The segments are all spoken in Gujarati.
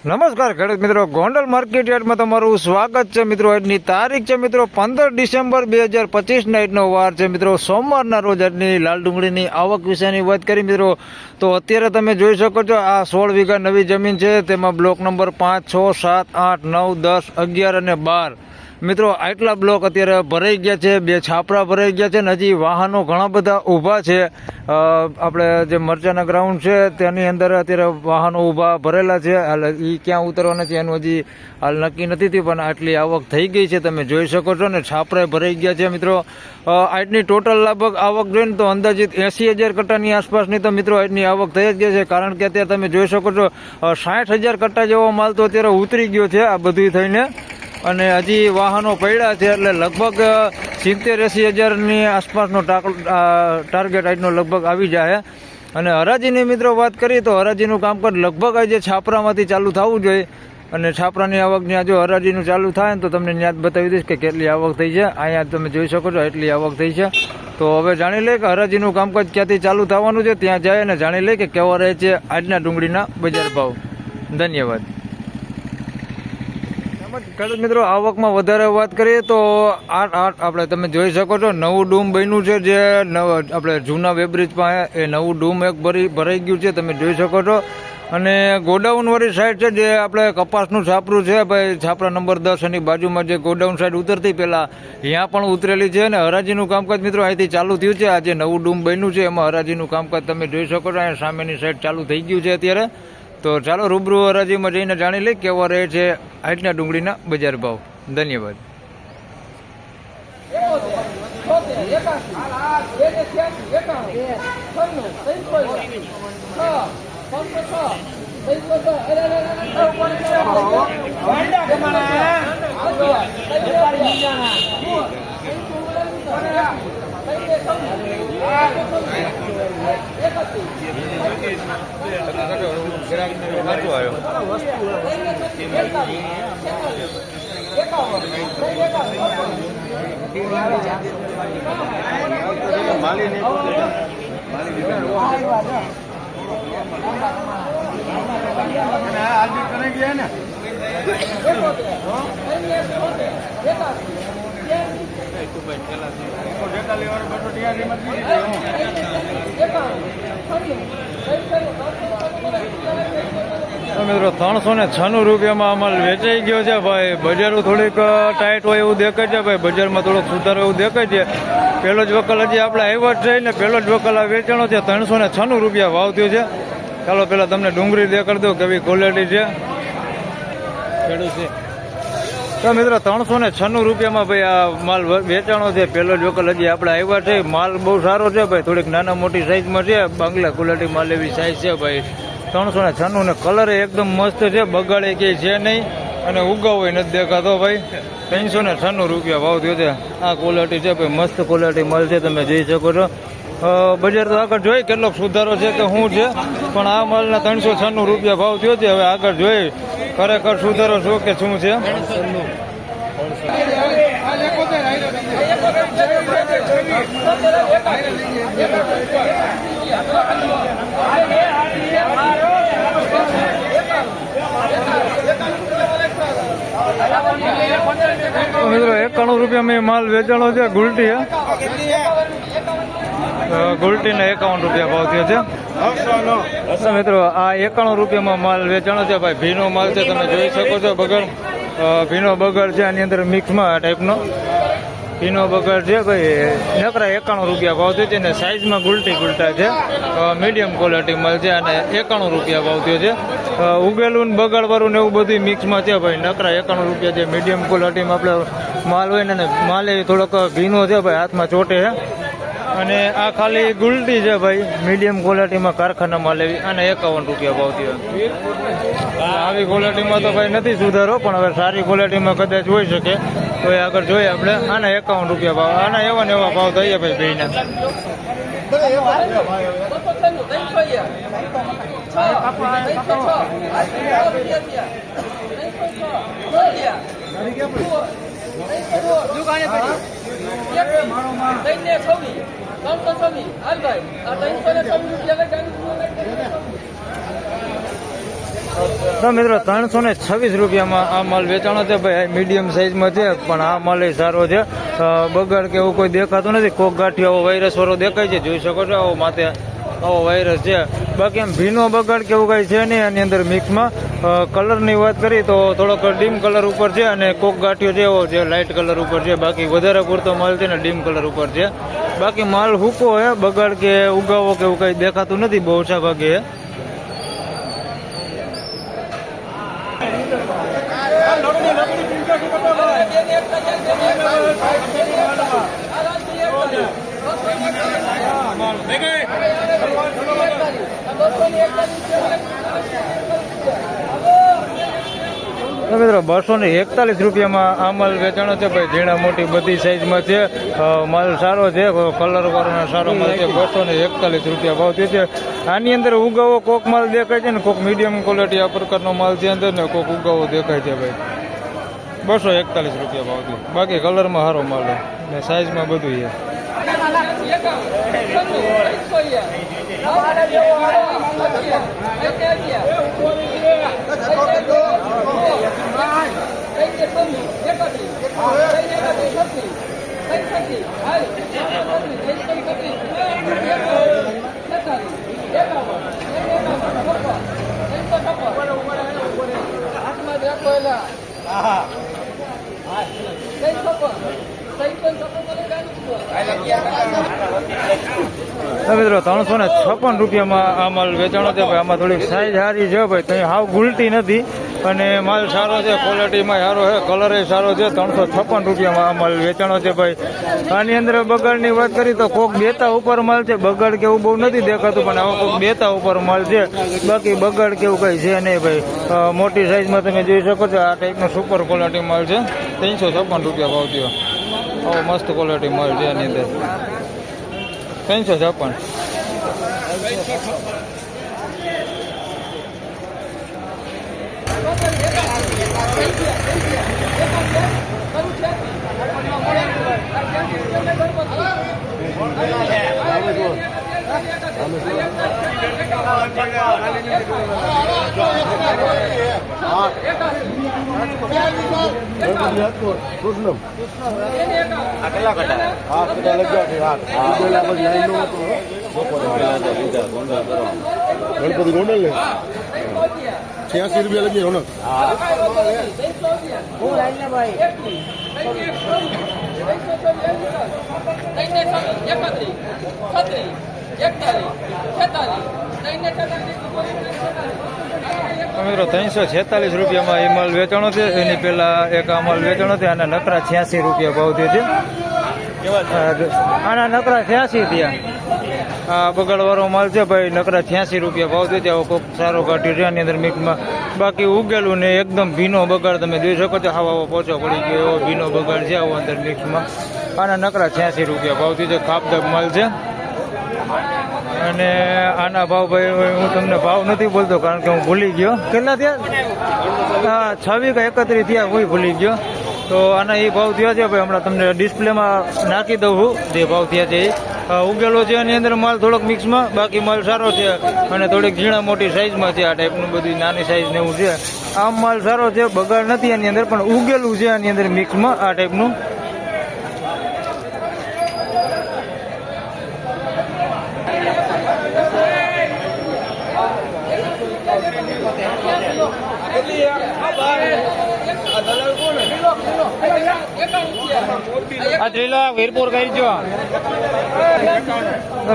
નમસ્કાર ખેડૂત મિત્રો, ગોંડલ માર્કેટ યાર્ડમાં તમારું સ્વાગત છે મિત્રો. આજની તારીખ છે મિત્રો 15 ડિસેમ્બર 2025 ના આજનો વાર છે મિત્રો, સોમવારના રોજ આજની લાલ ડુંગળીની આવક વિશેની વાત કરી મિત્રો. તો અત્યારે તમે જોઈ શકો છો આ 16 વીઘા નવી જમીન છે, તેમાં બ્લોક નંબર 5, 6, 7, 8, 9, 10, 11 અને 12 મિત્રો આટલા બ્લોક અત્યારે ભરાઈ ગયા છે. 2 છાપરા ભરાઈ ગયા છે અને હજી વાહનો ઘણા બધા ઊભા છે. આપણે જે મરચાના ગ્રાઉન્ડ છે તેની અંદર અત્યારે વાહનો ઊભા ભરેલા છે. હાલ એ ક્યાં ઉતરવાના છે એનું હજી હાલ નક્કી નથી થયું, પણ આટલી આવક થઈ ગઈ છે તમે જોઈ શકો છો ને. છાપરા ભરાઈ ગયા છે મિત્રો. આજની ટોટલ લગભગ આવક જોઈને તો અંદાજિત 80,000 કટ્ટાની આસપાસની તો મિત્રો આજની આવક થઈ જ ગઈ છે. કારણ કે અત્યારે તમે જોઈ શકો છો 60,000 કટ્ટા જેવો માલ તો અત્યારે ઉતરી ગયો છે આ બધું થઈને, અને હજી વાહનો પડ્યા છે. એટલે લગભગ 70-80,000ની આસપાસનો ટાર્ગેટ આજનો લગભગ આવી જાય. અને હરાજીની મિત્રો વાત કરીએ તો હરાજીનું કામકાજ લગભગ આજે છાપરામાંથી ચાલુ થવું જોઈએ. અને છાપરાની આવકની આ જો હરાજીનું ચાલુ થાય ને તો તમને યાદ બતાવી દઈશ કે કેટલી આવક થઈ છે. અહીંયા તમે જોઈ શકો છો એટલી આવક થઈ છે. તો હવે જાણી લે કે હરાજીનું કામકાજ ક્યાંથી ચાલુ થવાનું છે, ત્યાં જાય અને જાણી લે કે કેવા રહે છે આજના ડુંગળીના બજાર ભાવ. ધન્યવાદ. ખેડૂત મિત્રો, આવકમાં વધારે વાત કરીએ તો આપણે તમે જોઈ શકો છો નવું ડૂમ બન્યું છે. જે આપણે જૂના વેબ્રિજ પાસે એ નવું ડૂમ એક ભરાઈ ગયું છે તમે જોઈ શકો છો. અને ગોડાઉન વાળી સાઈડ છે જે આપણે કપાસનું છાપરું છે ભાઈ, છાપરા નંબર 10 એની બાજુમાં જે ગોડાઉન સાઈડ ઉતરતી પહેલાં ત્યાં પણ ઉતરેલી છે. અને હરાજીનું કામકાજ મિત્રો અહીંથી ચાલુ થયું છે. આ જે નવું ડૂમ બન્યું છે એમાં હરાજીનું કામકાજ તમે જોઈ શકો છો. અહીંયા સામેની સાઈડ ચાલુ થઈ ગયું છે અત્યારે. તો ચાલો રૂબરૂ હરાજીમાં જઈને જાણી લઈ કેવા રહે છે આજના ડુંગળીના બજાર ભાવ. ધન્યવાદ. મિત્રો 396 રૂપિયામાં અમાલ વેચાઈ ગયો છે ભાઈ. બજારો થોડીક ટાઈટ હોય એવું દેખાય છે ભાઈ, બજારમાં થોડોક સુધારો એવું દેખાય છે. પહેલો જ વકલ હજી આપણે આવ્યા જ છે ને પહેલો જ વકલ આ વેચાણો છે. 396 રૂપિયા ભાવ થયો છે. ચાલો પહેલાં તમને ડુંગળી દેખાડી દઉં કેવી ક્વોલિટી છે. ખેડૂત છે તો મિત્રો 396 રૂપિયામાં ભાઈ આ માલ વેચાણો છે. પહેલો જ વકલ હજી આપણે આવ્યા છે. માલ બહુ સારો છે ભાઈ, થોડીક નાના મોટી સાઈઝમાં છે. બાંગ્લા ક્વોલિટી માલ એવી સાઈઝ છે ભાઈ. 396 ને કલર એકદમ મસ્ત છે, બગાડે ક્યાંય છે નહીં અને ઉગાવો નથી દેખાતો ભાઈ. 396 રૂપિયા ભાવ થયો છે. આ ક્વોલિટી છે ભાઈ, મસ્ત ક્વોલિટી માલ છે તમે જોઈ શકો છો. બજાર તો આગળ જોઈ કેટલોક સુધારો છે કે શું છે, પણ આ માલના 396 રૂપિયા ભાવ થયો છે. હવે આગળ જોઈ ખરેખર સુધારો શું કે શું છે. મિત્રો 91 રૂપિયામાં માલ વેચાણો છે. ગુલટી ગુલટીને 51 રૂપિયા ભાવ થયો છે મિત્રો. આ 91 રૂપિયામાં માલ વેચાણો છે ભાઈ. ભીનો માલ છે તમે જોઈ શકો છો. બગર ભીનો બગર છે આની અંદર મિક્સમાં આ ટાઈપનો ભીનો બગર છે ભાઈ. નકરા 91 રૂપિયા ભાવ થયો છે. અને સાઇઝમાં ગુલટા છે, મીડિયમ ક્વોલિટી માલ છે અને 91 રૂપિયા ભાવ થયો છે. ઉગેલું ને બગાડવાળું ને એવું બધું મિક્સમાં છે ભાઈ. નકરા 91 રૂપિયા છે. મીડિયમ ક્વોલિટીમાં આપણે માલ હોય ને માલ એ થોડોક ભીનો છે ભાઈ, હાથમાં ચોટે છે. અને આ ખાલી ગુલટી છે ભાઈ, મીડિયમ ક્વોલિટીમાં કારખાના માલ એવી. આને 51 રૂપિયા ભાવ થયો. આવી ક્વોલિટીમાં તો ભાઈ નથી સુધારો, પણ હવે સારી ક્વોલિટીમાં કદાચ હોઈ શકે તો એ આગળ જોઈએ આપણે. આના 51 રૂપિયા ભાવ. આના એવા ને એવા ભાવ થઈએ ભાઈ બેયના. દુકાને પડી 326 હાલ ભાઈ આ 326 રૂપિયા તો મિત્રો 326 રૂપિયામાં આ માલ વેચાણો છે ભાઈ. મીડિયમ સાઈઝમાં છે પણ આ માલ એ સારો છે. બગાડ કે એવું કોઈ દેખાતું નથી. કોક ગાંઠિયો આવો વાયરસ વાળો દેખાય છે, જોઈ શકો છો. આવો માથે આવો વાયરસ છે. બાકી એમ ભીનો બગાડ કે એવું કાંઈ છે નહીં આની અંદર મિક્સમાં. કલરની વાત કરી તો થોડોક ડીમ કલર ઉપર છે અને કોક ગાંઠિયો છે એવો છે લાઇટ કલર ઉપર છે. બાકી વધારે પૂરતો માલ છે ને ડીમ કલર ઉપર છે. બાકી માલ હૂકો હે, બગાડ કે ઉગાવો કે એવું કંઈ દેખાતું નથી બહુ ઓછા ભાગે હે. તો મિત્રો 241 રૂપિયામાં આ માલ વેચાણો છે ભાઈ. ઝીણા મોટી બધી સાઈઝમાં છે. માલ સારો છે, કલર વાળો સારો માલ છે. 241 રૂપિયા ભાવ થયો છે. આની અંદર ઉગાવો કોક માલ દેખાય છે ને કોક મીડિયમ ક્વોલિટી આ પ્રકારનો માલ છે અંદર ને કોક ઉગાવો દેખાય છે ભાઈ. 241 રૂપિયા ભાવ થયો. બાકી કલરમાં સારો માલ છે ને સાઈઝમાં બધું છે. મિત્રો 356 રૂપિયામાં આ માલ વેચાણો છે ભાઈ. આમાં થોડીક સાઈઝ સારી છે ભાઈ. ત્યાં હાવ ગુલટી નથી અને માલ સારો છે, ક્વોલિટીમાં સારો છે, કલર સારો છે. 356 રૂપિયામાં આ માલ વેચાણો છે ભાઈ. આની અંદર બગાડની વાત કરી તો કોક બેતા ઉપર માલ છે. બગાડ કેવું બહુ નથી દેખાતું પણ આવા કોક બેતા ઉપર માલ છે. બાકી બગાડ કેવું કઈ છે નહીં ભાઈ. મોટી સાઈઝમાં તમે જોઈ શકો છો આ ટાઈપનો સુપર ક્વોલિટી માલ છે. 356 રૂપિયા ભાવ થયો. આવો મસ્ત ક્વોલિટી માલ છે આની અંદર. 356. ગણપતિ ગોંડલ ને 86 રૂપિયા લગી રોનક. મિત્રો 346 રૂપિયામાં એ માલ વેચાણો છે. એની પહેલા એક આ માલ વેચાણો છે. આના નકરા 86 રૂપિયા ભાવ થયો છે. આના નકરા 86 થયા. આ બગાડવાળો માલ છે ભાઈ. નકરા 86 રૂપિયા ભાવ થયો છે. આવો કોઈક સારો કાઢ્યો છે આની અંદર મિક્સમાં. બાકી ઉગેલું ને એકદમ ભીનો બગાડ તમે જોઈ શકો છો. આવો પોચો પડી ગયો એવો ભીનો બગાડ છે આવો અંદર મિક્સમાં. આના નકરા 86 રૂપિયા ભાવ થયો છે. કાપદાબ માલ છે. અને આના ભાવ ભાઈ હું તમને ભાવ નથી બોલતો કારણ કે હું ભૂલી ગયો. કેટલા થયા? હા 26 કે 31 થયા. હું ભૂલી ગયો. તો આના એ ભાવ થયા છે ભાઈ. હમણાં તમને ડિસ્પ્લેમાં નાખી દઉં છું જે ભાવ થયા છે એ. ઉગેલો છે એની અંદર માલ થોડોક મિક્સમાં. બાકી માલ સારો છે અને થોડીક ઝીણા મોટી સાઈઝમાં છે. આ ટાઈપનું બધી નાની સાઈઝ ને એવું છે. આમ માલ સારો છે, બગાડ નથી એની અંદર પણ ઉગેલું છે આની અંદર મિક્સમાં આ ટાઈપનું.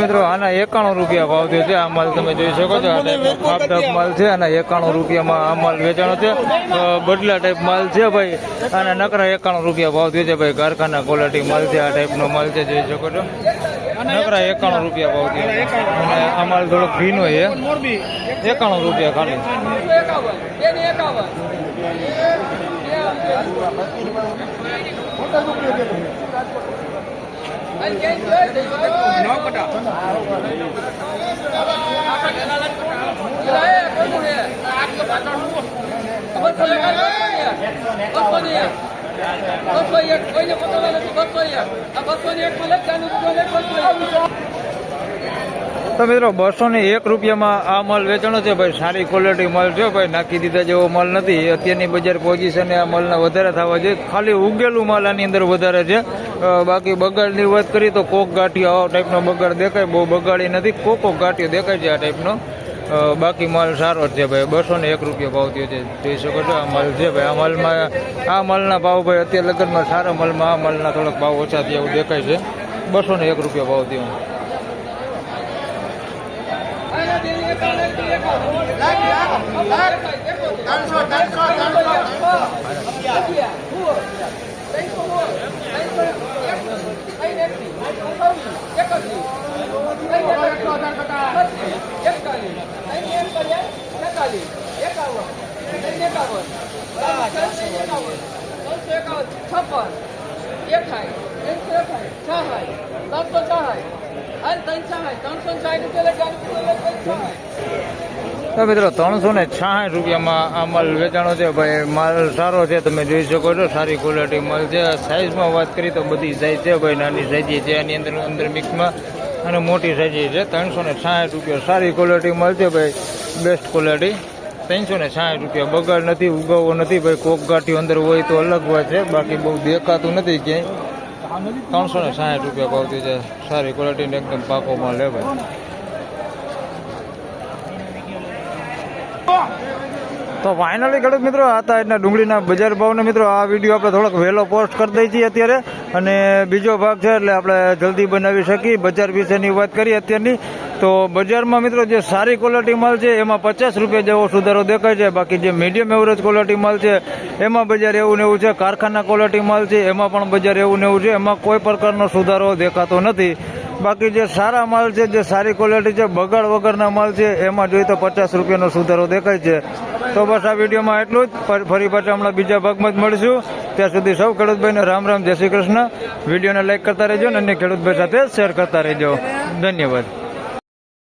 મિત્રો આના 91 રૂપિયા ભાવ થયો છે. આ માલ તમે જોઈ શકો છો. આ ટાઈપ ખાપદાપ માલ છે. આના 91 રૂપિયામાં આ માલ વેચાણો છે. બદલા ટાઈપ માલ છે ભાઈ. આના નકરા 91 રૂપિયા ભાવ થયો છે ભાઈ. કારખાના ક્વોલિટી માલ છે. આ ટાઈપનો માલ છે જોઈ શકો છો. નકરા 91 રૂપિયા ભાવ થયો. અને આ માલ થોડોક ભીનો છે. 91 રૂપિયા ખાલી. તો મિત્રો 201 રૂપિયામાં આ માલ વેચાણો છે ભાઈ. સારી ક્વોલિટી માલ છે ભાઈ, નાખી દીધા જેવો માલ નથી. અત્યારની બજાર પોઝિશને આ માલના વધારે થવા જોઈએ. ખાલી ઉગેલું માલ આની અંદર વધારે છે. બાકી બગાડની વાત કરીએ તો કોક ગાંઠિયો આવા ટાઈપનો બગાડ દેખાય, બહુ બગાડી નથી. કોક ગાંઠિયો દેખાય છે આ ટાઈપનો. બાકી માલ સારો જ છે ભાઈ. 201 રૂપિયા ભાવ થયો છે, જોઈ શકો છો. આ માલ છે ભાઈ. આ માલના ભાવ ભાઈ અત્યારે લગ્નમાં સારા માલમાં આ માલના થોડાક ભાવ ઓછા થયા એવું દેખાય છે. 201 રૂપિયા ભાવ થયો. તો મિત્રો 366 રૂપિયામાં આ માલ વેચાણો છે ભાઈ. માલ સારો છે, તમે જોઈ શકો છો. સારી ક્વોલિટી માલ છે. સાઇઝમાં વાત કરીએ તો બધી સાઇઝ છે ભાઈ. નાની સાઇઝ છે આની અંદર મિક્સમાં, અને મોટી સાઇઝ છે. 366 રૂપિયા સારી ક્વોલિટી માલ છે ભાઈ. Best quality. 366 રૂપિયા. બગાડ નથી, ઉગાવો નથી ભાઈ. કોક ગાંઠિયું અંદર હોય તો અલગ વાત છે, બાકી બહુ દેખાતું નથી ક્યાંય. 360 રૂપિયા ભાવતી છે. સારી ક્વોલિટીને એકદમ પાકો માલ લે ભાઈ. તો ફાઇનલી ખેડૂત મિત્રો હતા એટલા ડુંગળીના બજાર ભાવને મિત્રો આ વિડીયો આપણે થોડોક વહેલો પોસ્ટ કરી દઈએ છીએ અત્યારે. અને બીજો ભાગ છે એટલે આપણે જલ્દી બનાવી શકીએ. બજાર વિશેની વાત કરીએ અત્યારની તો બજારમાં મિત્રો જે સારી ક્વોલિટી માલ છે એમાં 50 રૂપિયા જેવો સુધારો દેખાય છે. બાકી જે મીડિયમ એવરેજ ક્વોલિટી માલ છે એમાં બજાર એવું ને એવું છે. કારખાના ક્વોલિટી માલ છે એમાં પણ બજાર એવું ને એવું છે. એમાં કોઈ પ્રકારનો સુધારો દેખાતો નથી. બાકી જે સારા માલ છે, જે સારી ક્વોલિટી છે, બગાડ વગરના માલ છે, એમાં જોઈએ તો 50 રૂપિયાનો સુધારો દેખાય છે. તો બસ આ વિડીયોમાં એટલું જ. ફરી પાછા હમણાં બીજા ભાગમાં જ મળીશું. ત્યાં સુધી સૌ ખેડૂતભાઈને રામ રામ, જય શ્રી કૃષ્ણ. વિડીયોને લાઈક કરતા રહેજો અને અન્ય ખેડૂતભાઈ સાથે શેર કરતા રહેજો. ધન્યવાદ.